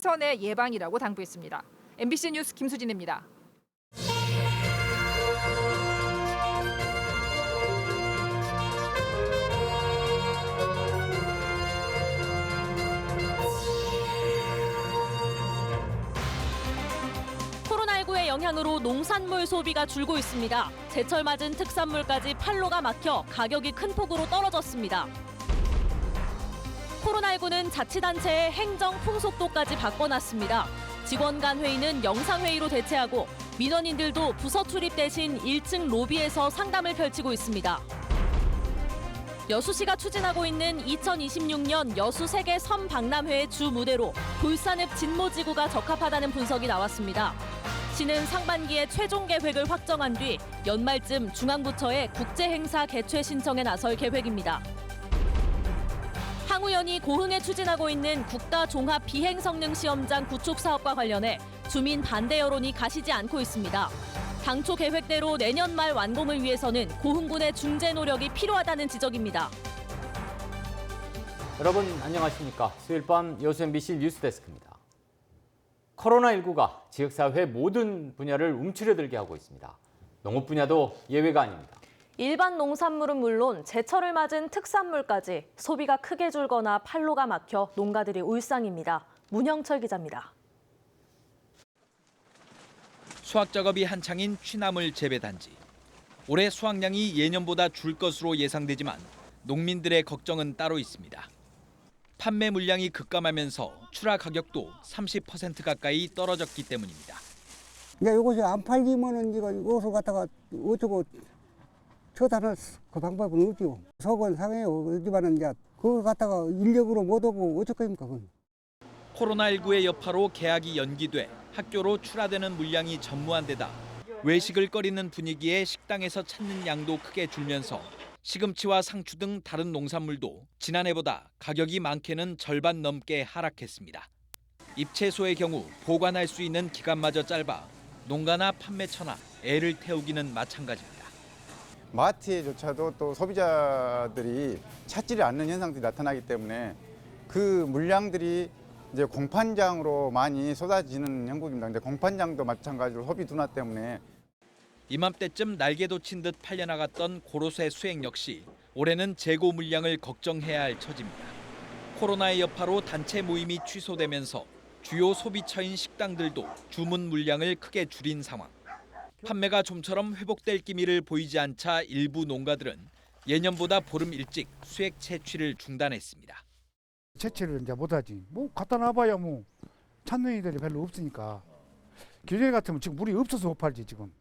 최선의 예방이라고 당부했습니다. MBC 뉴스 김수진입니다. 코로나19의 영향으로 농산물 소비가 줄고 있습니다. 제철 맞은 특산물까지 판로가 막혀 가격이 큰 폭으로 떨어졌습니다. 코로나19는 자치단체의 행정 풍속도까지 바꿔놨습니다. 직원 간 회의는 영상회의로 대체하고 민원인들도 부서 출입 대신 1층 로비에서 상담을 펼치고 있습니다. 여수시가 추진하고 있는 2026년 여수 세계 섬 박람회의 주 무대로 돌산읍 진모지구가 적합하다는 분석이 나왔습니다. 시는 상반기에 최종 계획을 확정한 뒤 연말쯤 중앙부처에 국제행사 개최 신청에 나설 계획입니다. 항우연이 고흥에 추진하고 있는 국가종합비행성능시험장 구축 사업과 관련해 주민 반대 여론이 가시지 않고 있습니다. 당초 계획대로 내년 말 완공을 위해서는 고흥군의 중재 노력이 필요하다는 지적입니다. 여러분 안녕하십니까? 수요일 밤 여수 MBC 뉴스데스크입니다. 코로나19가 지역사회 모든 분야를 움츠려들게 하고 있습니다. 농업 분야도 예외가 아닙니다. 일반 농산물은 물론 제철을 맞은 특산물까지 소비가 크게 줄거나 판로가 막혀 농가들이 울상입니다. 문형철 기자입니다. 수확 작업이 한창인 취나물 재배 단지. 올해 수확량이 예년보다 줄 것으로 예상되지만 농민들의 걱정은 따로 있습니다. 판매 물량이 급감하면서 출하 가격도 30% 가까이 떨어졌기 때문입니다. 이제 이것이 안 팔리면은 이것을 갖다가 어쩌고 처단할 그 방법은 없죠. 속은 상해요. 그렇지만은 이제 그걸 갖다가 인력으로 못 오고 어쩌겠습니까? 그건. 코로나19의 여파로 개학이 연기돼 학교로 출하되는 물량이 전무한 데다 외식을 꺼리는 분위기에 식당에서 찾는 양도 크게 줄면서 시금치와 상추 등 다른 농산물도 지난해보다 가격이 많게는 절반 넘게 하락했습니다. 잎채소의 경우 보관할 수 있는 기간마저 짧아 농가나 판매처나 애를 태우기는 마찬가지입니다. 마트에조차도 또 소비자들이 찾지를 않는 현상들이 나타나기 때문에 그 물량들이 이제 공판장으로 많이 쏟아지는 형국입니다. 근데 공판장도 마찬가지로 소비 둔화 때문에 이맘때쯤 날개 돋친 듯 팔려나갔던 고로쇠 수액 역시 올해는 재고 물량을 걱정해야 할 처지입니다. 코로나의 여파로 단체 모임이 취소되면서 주요 소비처인 식당들도 주문 물량을 크게 줄인 상황. 판매가 좀처럼 회복될 기미를 보이지 않자 일부 농가들은 예년보다 보름 일찍 수액 채취를 중단했습니다. 채취를 이제 못하지. 뭐 갖다 놔봐야 뭐 찾는 이들이 별로 없으니까. 기존에 같으면 지금 물이 없어서 못 팔지 지금.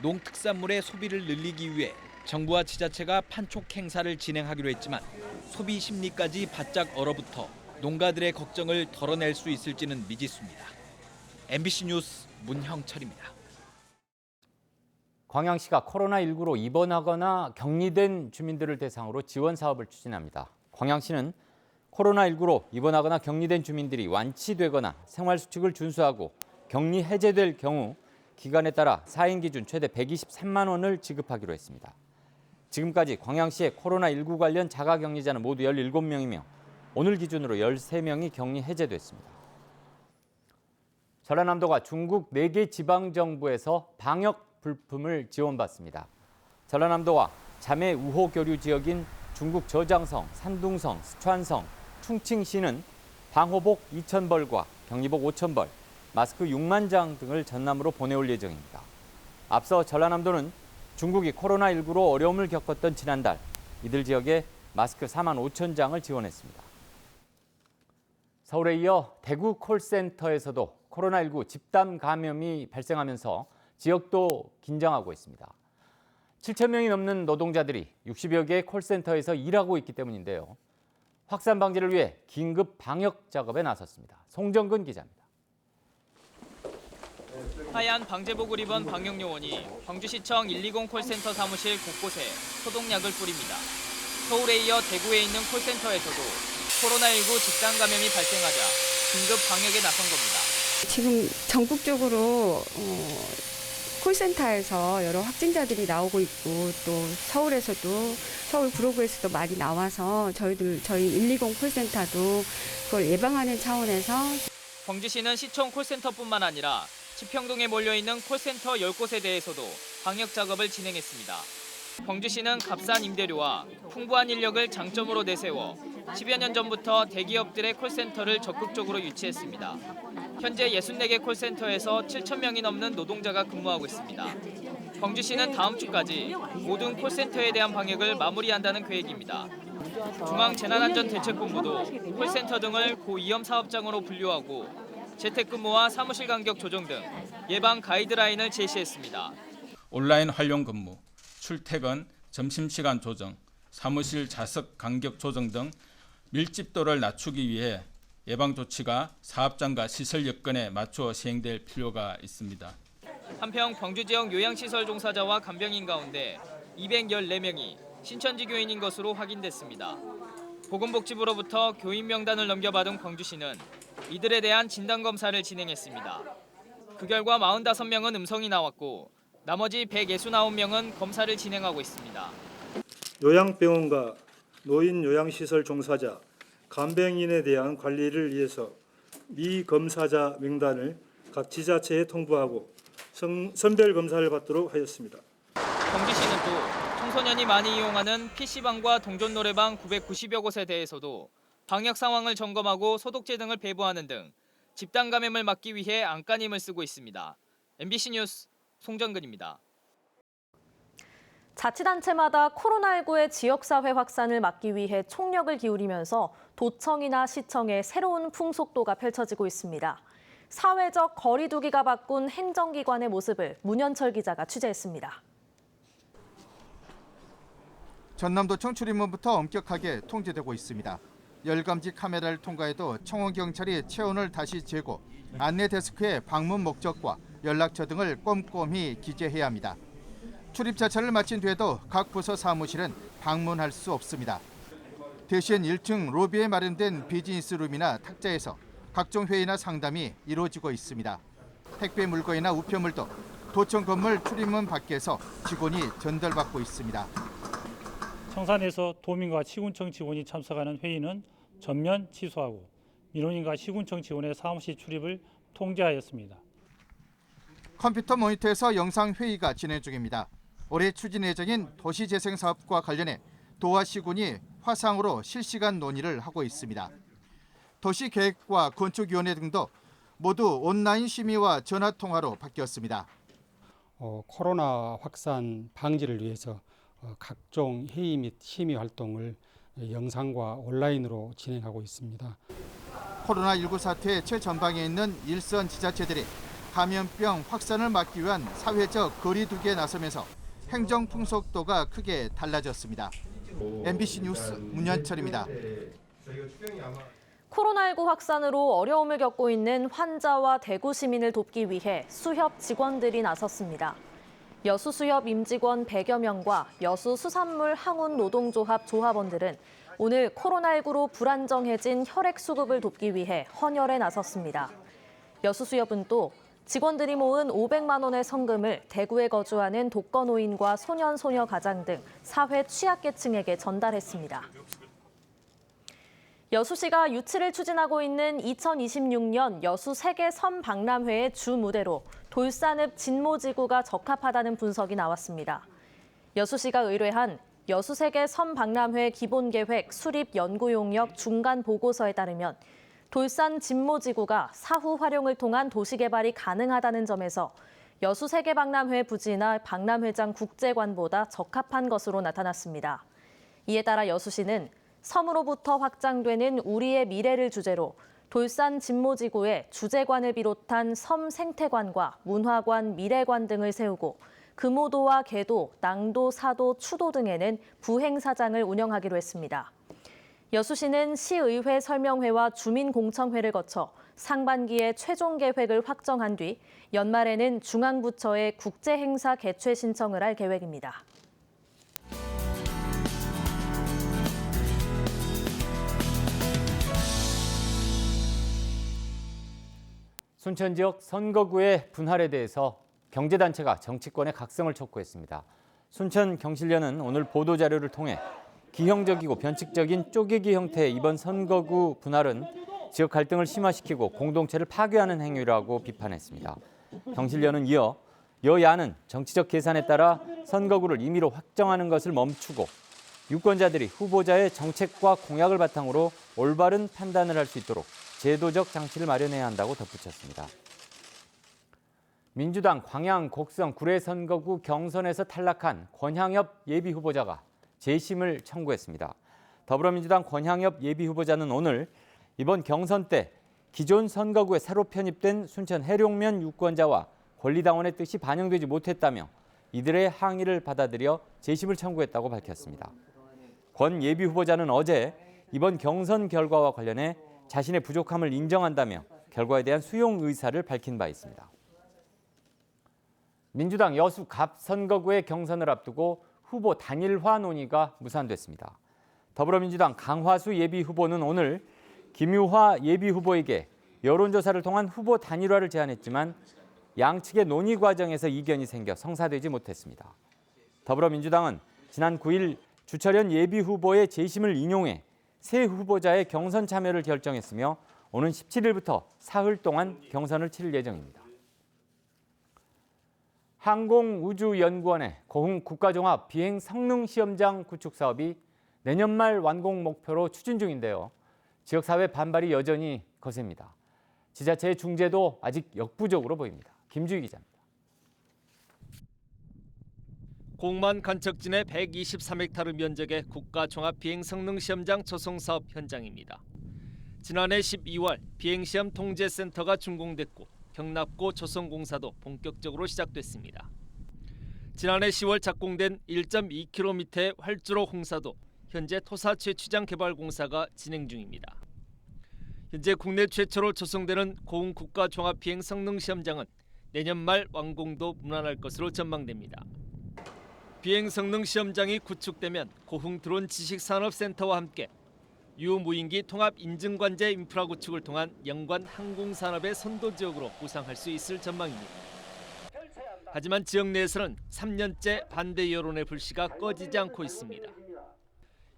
농특산물의 소비를 늘리기 위해 정부와 지자체가 판촉 행사를 진행하기로 했지만 소비 심리까지 바짝 얼어붙어 농가들의 걱정을 덜어낼 수 있을지는 미지수입니다. MBC 뉴스 문형철입니다. 광양시가 코로나19로 입원하거나 격리된 주민들을 대상으로 지원 사업을 추진합니다. 광양시는 코로나19로 입원하거나 격리된 주민들이 완치되거나 생활수칙을 준수하고 격리 해제될 경우 기간에 따라 4인 기준 최대 123만 원을 지급하기로 했습니다. 지금까지 광양시의 코로나19 관련 자가격리자는 모두 17명이며 오늘 기준으로 13명이 격리 해제됐습니다. 전라남도가 중국 4개 지방정부에서 방역 불품을 지원받습니다. 전라남도와 자매 우호 교류 지역인 중국 저장성, 산둥성, 스촨성, 충칭시는 방호복 2,000벌과 격리복 5,000벌, 마스크 6만 장 등을 전남으로 보내올 예정입니다. 앞서 전라남도는 중국이 코로나19로 어려움을 겪었던 지난달 이들 지역에 마스크 4만 5천 장을 지원했습니다. 서울에 이어 대구 콜센터에서도 코로나19 집단 감염이 발생하면서 지역도 긴장하고 있습니다. 7천 명이 넘는 노동자들이 60여 개의 콜센터에서 일하고 있기 때문인데요. 확산 방지를 위해 긴급 방역 작업에 나섰습니다. 송정근 기자입니다. 하얀 방제복을 입은 방역요원이 광주시청 120 콜센터 사무실 곳곳에 소독약을 뿌립니다. 서울에 이어 대구에 있는 콜센터에서도 코로나19 집단 감염이 발생하자 긴급 방역에 나선 겁니다. 지금 전국적으로 콜센터에서 여러 확진자들이 나오고 있고 또 서울에서도 서울 구로구에서도 많이 나와서 저희 120 콜센터도 그걸 예방하는 차원에서 광주시는 시청 콜센터뿐만 아니라 치평동에 몰려있는 콜센터 10곳에 대해서도 방역 작업을 진행했습니다. 광주시는 값싼 임대료와 풍부한 인력을 장점으로 내세워 10여 년 전부터 대기업들의 콜센터를 적극적으로 유치했습니다. 현재 64개 콜센터에서 7,000명이 넘는 노동자가 근무하고 있습니다. 광주시는 다음 주까지 모든 콜센터에 대한 방역을 마무리한다는 계획입니다. 중앙재난안전대책본부도 콜센터 등을 고위험 사업장으로 분류하고 재택근무와 사무실 간격 조정 등 예방 가이드라인을 제시했습니다. 온라인 활용 근무, 출퇴근, 점심시간 조정, 사무실 좌석 간격 조정 등 밀집도를 낮추기 위해 예방 조치가 사업장과 시설 여건에 맞추어 시행될 필요가 있습니다. 한편 광주 지역 요양시설 종사자와 간병인 가운데 214명이 신천지 교인인 것으로 확인됐습니다. 보건복지부로부터 교인 명단을 넘겨받은 광주시는 이들에 대한 진단검사를 진행했습니다. 그 결과 45명은 음성이 나왔고 나머지 169명은 검사를 진행하고 있습니다. 요양병원과 노인 요양시설 종사자, 간병인에 대한 관리를 위해서 미검사자 명단을 각 지자체에 통보하고 선별 검사를 받도록 하였습니다. 광주시는 또 청소년이 많이 이용하는 PC방과 동전 노래방 990여 곳에 대해서도 방역 상황을 점검하고 소독제 등을 배부하는 등 집단 감염을 막기 위해 안간힘을 쓰고 있습니다. MBC 뉴스 송정근입니다. 자치단체마다 코로나19의 지역사회 확산을 막기 위해 총력을 기울이면서 도청이나 시청의 새로운 풍속도가 펼쳐지고 있습니다. 사회적 거리 두기가 바꾼 행정기관의 모습을 문현철 기자가 취재했습니다. 전남도청 출입문부터 엄격하게 통제되고 있습니다. 열감지 카메라를 통과해도 청원경찰이 체온을 다시 재고 안내 데스크에 방문 목적과 연락처 등을 꼼꼼히 기재해야 합니다. 출입 자차를 마친 뒤에도 각 부서 사무실은 방문할 수 없습니다. 대신 1층 로비에 마련된 비즈니스룸이나 탁자에서 각종 회의나 상담이 이루어지고 있습니다. 택배 물건이나 우편물도 도청 건물 출입문 밖에서 직원이 전달받고 있습니다. 청산에서 도민과 시군청 직원이 참석하는 회의는 전면 취소하고 민원인과 시군청 직원의 사무실 출입을 통제하였습니다. 컴퓨터 모니터에서 영상 회의가 진행 중입니다. 올해 추진 예정인 도시재생 사업과 관련해 도와 시군이 화상으로 실시간 논의를 하고 있습니다. 도시계획과 건축위원회 등도 모두 온라인 심의와 전화통화로 바뀌었습니다. 코로나 확산 방지를 위해서 각종 회의 및 심의 활동을 영상과 온라인으로 진행하고 있습니다. 코로나19 사태의 최전방에 있는 일선 지자체들이 감염병 확산을 막기 위한 사회적 거리 두기에 나서면서 행정 풍속도가 크게 달라졌습니다. MBC 뉴스 문현철입니다. 코로나19 확산으로 어려움을 겪고 있는 환자와 대구 시민을 돕기 위해 수협 직원들이 나섰습니다. 여수수협 임직원 100여 명과 여수수산물 항운 노동조합 조합원들은 오늘 코로나19로 불안정해진 혈액 수급을 돕기 위해 헌혈에 나섰습니다. 여수수협은 또 직원들이 모은 500만 원의 성금을 대구에 거주하는 독거노인과 소년, 소녀 가장 등 사회 취약계층에게 전달했습니다. 여수시가 유치를 추진하고 있는 2026년 여수 세계 섬 박람회의 주 무대로 돌산읍 진모지구가 적합하다는 분석이 나왔습니다. 여수시가 의뢰한 여수 세계 섬 박람회 기본계획 수립 연구용역 중간 보고서에 따르면 돌산 진모지구가 사후 활용을 통한 도시개발이 가능하다는 점에서 여수 세계박람회 부지나 박람회장 국제관보다 적합한 것으로 나타났습니다. 이에 따라 여수시는 섬으로부터 확장되는 우리의 미래를 주제로 돌산 진모지구에 주제관을 비롯한 섬 생태관과 문화관, 미래관 등을 세우고 금오도와 계도, 낭도, 사도, 추도 등에는 부행사장을 운영하기로 했습니다. 여수시는 시의회 설명회와 주민공청회를 거쳐 상반기에 최종 계획을 확정한 뒤 연말에는 중앙부처에 국제행사 개최 신청을 할 계획입니다. 순천 지역 선거구의 분할에 대해서 경제단체가 정치권의 각성을 촉구했습니다. 순천 경실련은 오늘 보도자료를 통해 기형적이고 변칙적인 쪼개기 형태의 이번 선거구 분할은 지역 갈등을 심화시키고 공동체를 파괴하는 행위라고 비판했습니다. 경실련은 이어 여야는 정치적 계산에 따라 선거구를 임의로 확정하는 것을 멈추고 유권자들이 후보자의 정책과 공약을 바탕으로 올바른 판단을 할 수 있도록 제도적 장치를 마련해야 한다고 덧붙였습니다. 민주당 광양, 곡성, 구례 선거구 경선에서 탈락한 권향엽 예비후보자가 재심을 청구했습니다. 더불어민주당 권향엽 예비후보자는 오늘 이번 경선 때 기존 선거구에 새로 편입된 순천 해룡면 유권자와 권리당원의 뜻이 반영되지 못했다며 이들의 항의를 받아들여 재심을 청구했다고 밝혔습니다. 권 예비후보자는 어제 이번 경선 결과와 관련해 자신의 부족함을 인정한다며 결과에 대한 수용 의사를 밝힌 바 있습니다. 민주당 여수 갑 선거구의 경선을 앞두고 후보 단일화 논의가 무산됐습니다. 더불어민주당 강화수 예비후보는 오늘 김유화 예비후보에게 여론조사를 통한 후보 단일화를 제안했지만 양측의 논의 과정에서 이견이 생겨 성사되지 못했습니다. 더불어민주당은 지난 9일 주철현 예비후보의 재심을 인용해 새 후보자의 경선 참여를 결정했으며 오는 17일부터 사흘 동안 경선을 치를 예정입니다. 항공우주연구원의 고흥 국가종합 비행 성능 시험장 구축 사업이 내년 말 완공 목표로 추진 중인데요. 지역사회 반발이 여전히 거셉니다. 지자체의 중재도 아직 역부족으로 보입니다. 김주희 기자입니다. 공만 간척진의 123헥타르 면적의 국가종합비행성능시험장 조성사업 현장입니다. 지난해 12월 비행시험 통제센터가 준공됐고 경납고 조성공사도 본격적으로 시작됐습니다. 지난해 10월 착공된 1.2km의 활주로 홍사도 현재 토사 채취장 개발 공사가 진행 중입니다. 현재 국내 최초로 조성되는 고흥 국가종합비행성능시험장은 내년 말 완공도 무난할 것으로 전망됩니다. 비행성능시험장이 구축되면 고흥 드론 지식산업센터와 함께 유무인기 통합 인증관제 인프라 구축을 통한 연관 항공산업의 선도지역으로 부상할 수 있을 전망입니다. 하지만 지역 내에서는 3년째 반대 여론의 불씨가 꺼지지 않고 있습니다.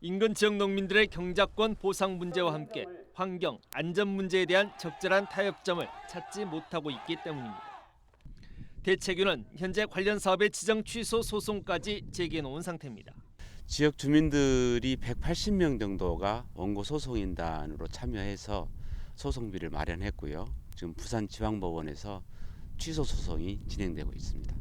인근 지역 농민들의 경작권 보상 문제와 함께 환경, 안전 문제에 대한 적절한 타협점을 찾지 못하고 있기 때문입니다. 대체규는 현재 관련 사업의 지정 취소 소송까지 제기해놓은 상태입니다. 지역 주민들이 180명 정도가 원고 소송인단으로 참여해서 소송비를 마련했고요. 지금 부산지방법원에서 취소 소송이 진행되고 있습니다.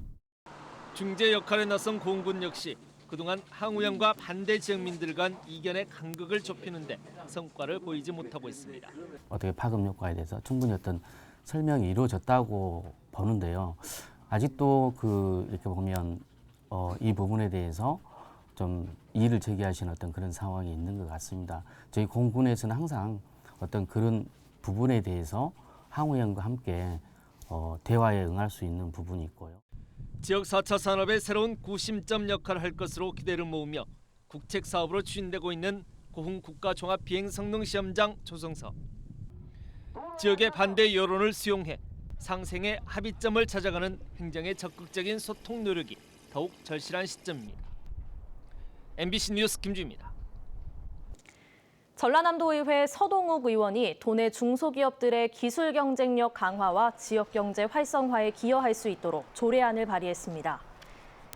중재 역할에 나선 고흥군 역시 그동안 항우영과 반대 지역민들 간 이견의 간극을 좁히는데 성과를 보이지 못하고 있습니다. 어떻게 파급 효과에 대해서 충분히 어떤 설명이 이루어졌다고 보는데요. 아직도 이렇게 보면 이 부분에 대해서 좀 이의를 제기하시는 어떤 그런 상황이 있는 것 같습니다. 저희 공군에서는 항상 어떤 그런 부분에 대해서 항우영과 함께 대화에 응할 수 있는 부분이 있고요. 지역 4차 산업의 새로운 구심점 역할을 할 것으로 기대를 모으며 국책 사업으로 추진되고 있는 고흥 국가종합비행성능시험장 조성사업. 지역의 반대 여론을 수용해 상생의 합의점을 찾아가는 행정의 적극적인 소통 노력이 더욱 절실한 시점입니다. MBC 뉴스 김주입니다. 전라남도의회 서동욱 의원이 도내 중소기업들의 기술 경쟁력 강화와 지역 경제 활성화에 기여할 수 있도록 조례안을 발의했습니다.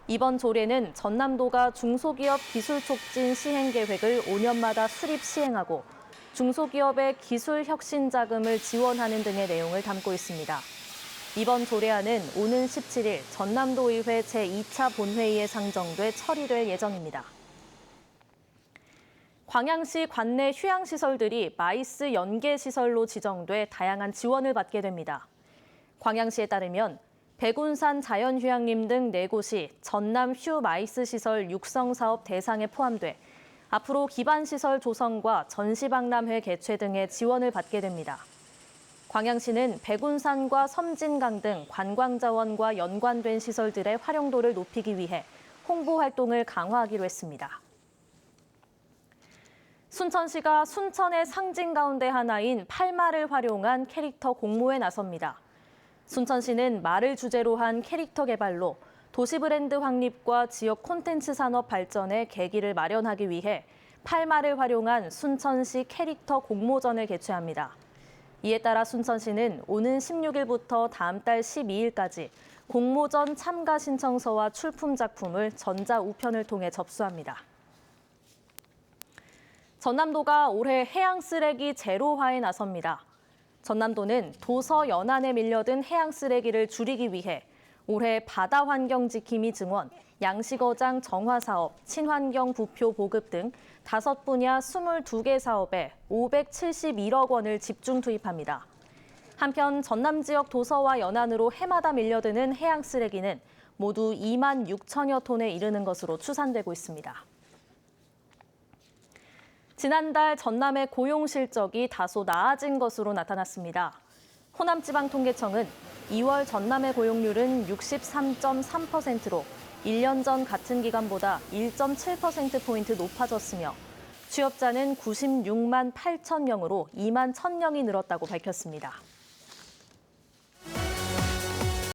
이번 조례는 전남도가 중소기업 기술 촉진 시행 계획을 5년마다 수립 시행하고 중소기업의 기술 혁신 자금을 지원하는 등의 내용을 담고 있습니다. 이번 조례안은 오는 17일 전남도의회 제2차 본회의에 상정돼 처리될 예정입니다. 광양시 관내 휴양시설들이 마이스 연계시설로 지정돼 다양한 지원을 받게 됩니다. 광양시에 따르면 백운산 자연휴양림 등 4곳이 전남 휴 마이스 시설 육성 사업 대상에 포함돼 앞으로 기반시설 조성과 전시박람회 개최 등의 지원을 받게 됩니다. 광양시는 백운산과 섬진강 등 관광자원과 연관된 시설들의 활용도를 높이기 위해 홍보 활동을 강화하기로 했습니다. 순천시가 순천의 상징 가운데 하나인 팔말을 활용한 캐릭터 공모에 나섭니다. 순천시는 말을 주제로 한 캐릭터 개발로 도시 브랜드 확립과 지역 콘텐츠 산업 발전의 계기를 마련하기 위해 팔말을 활용한 순천시 캐릭터 공모전을 개최합니다. 이에 따라 순천시는 오는 16일부터 다음 달 12일까지 공모전 참가 신청서와 출품 작품을 전자우편을 통해 접수합니다. 전남도가 올해 해양 쓰레기 제로화에 나섭니다. 전남도는 도서 연안에 밀려든 해양 쓰레기를 줄이기 위해 올해 바다환경지킴이 증원, 양식어장 정화 사업, 친환경 부표 보급 등 5분야 22개 사업에 571억 원을 집중 투입합니다. 한편 전남 지역 도서와 연안으로 해마다 밀려드는 해양 쓰레기는 모두 2만 6천여 톤에 이르는 것으로 추산되고 있습니다. 지난달 전남의 고용 실적이 다소 나아진 것으로 나타났습니다. 호남지방통계청은 2월 전남의 고용률은 63.3%로 1년 전 같은 기간보다 1.7%포인트 높아졌으며 취업자는 96만 8천 명으로 2만 1,000명이 늘었다고 밝혔습니다.